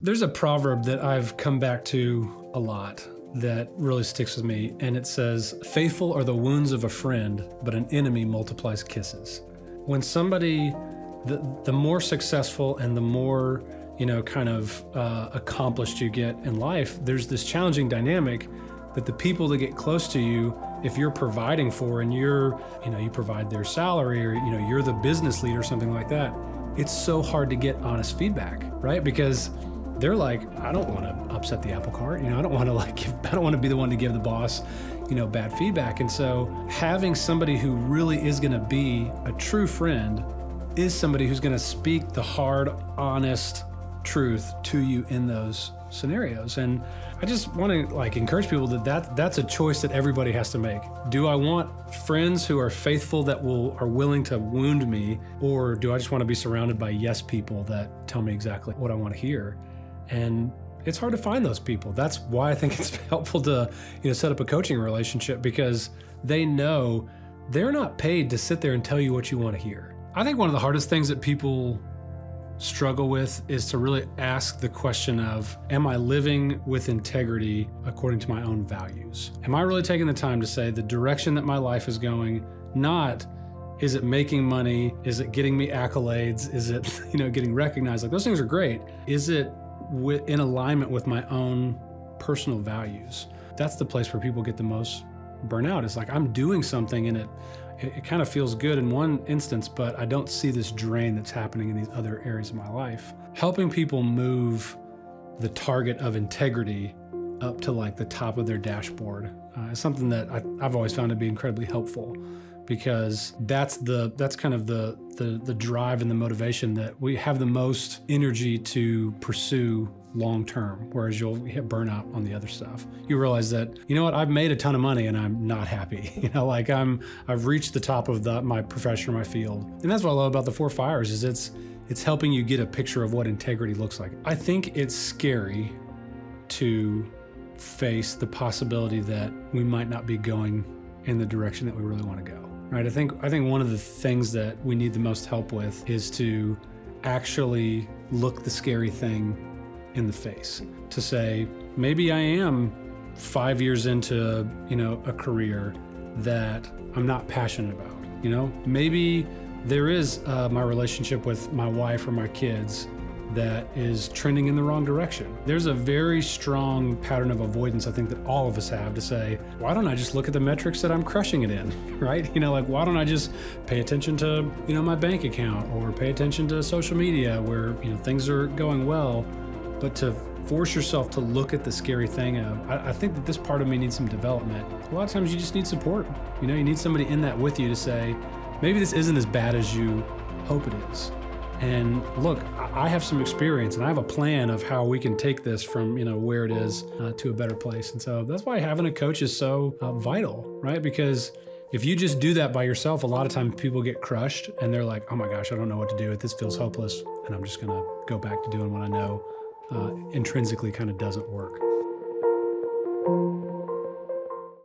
There's a proverb that I've come back to a lot that really sticks with me, and it says, "Faithful are the wounds of a friend, but an enemy multiplies kisses." When somebody, the more successful and the more, accomplished you get in life, there's this challenging dynamic that the people that get close to you, if you're providing for and you provide their salary, or, you're the business leader or something like that, it's so hard to get honest feedback, right? Because they're like, I don't want to upset the apple cart. I don't want to I don't want to be the one to give the boss, bad feedback. And so having somebody who really is going to be a true friend is somebody who's going to speak the hard, honest truth to you in those scenarios. And I just want to encourage people that's a choice that everybody has to make. Do I want friends who are faithful that are willing to wound me, or do I just want to be surrounded by yes people that tell me exactly what I want to hear? And it's hard to find those people. That's why I think it's helpful to, set up a coaching relationship, because they know they're not paid to sit there and tell you what you want to hear. I think one of the hardest things that people struggle with is to really ask the question of, am I living with integrity according to my own values? Am I really taking the time to say the direction that my life is going, not is it making money? Is it getting me accolades? Is it, getting recognized? Those things are great. Is it in alignment with my own personal values? That's the place where people get the most burnout. It's like, I'm doing something and it kind of feels good in one instance, but I don't see this drain that's happening in these other areas of my life. Helping people move the target of integrity up to the top of their dashboard is something that I've always found to be incredibly helpful, because that's kind of the drive and the motivation that we have the most energy to pursue long term, whereas you'll hit burnout on the other stuff. You realize that, I've made a ton of money and I'm not happy. I've reached the top of my profession or my field. And that's what I love about the 4 Fires is it's helping you get a picture of what integrity looks like. I think it's scary to face the possibility that we might not be going in the direction that we really want to go. Right. I think one of the things that we need the most help with is to actually look the scary thing in the face, to say, maybe I am 5 years into, a career that I'm not passionate about. Maybe there is my relationship with my wife or my kids that is trending in the wrong direction. There's a very strong pattern of avoidance, I think, that all of us have, to say, why don't I just look at the metrics that I'm crushing it in, right? Why don't I just pay attention to, my bank account, or pay attention to social media where, things are going well, but to force yourself to look at the scary thing of, I think that this part of me needs some development. A lot of times you just need support. You need somebody in that with you to say, maybe this isn't as bad as you hope it is. And look, I have some experience and I have a plan of how we can take this from, where it is to a better place. And so that's why having a coach is so vital, right? Because if you just do that by yourself, a lot of times people get crushed and they're like, oh my gosh, I don't know what to do. This feels hopeless. And I'm just going to go back to doing what I know intrinsically kind of doesn't work.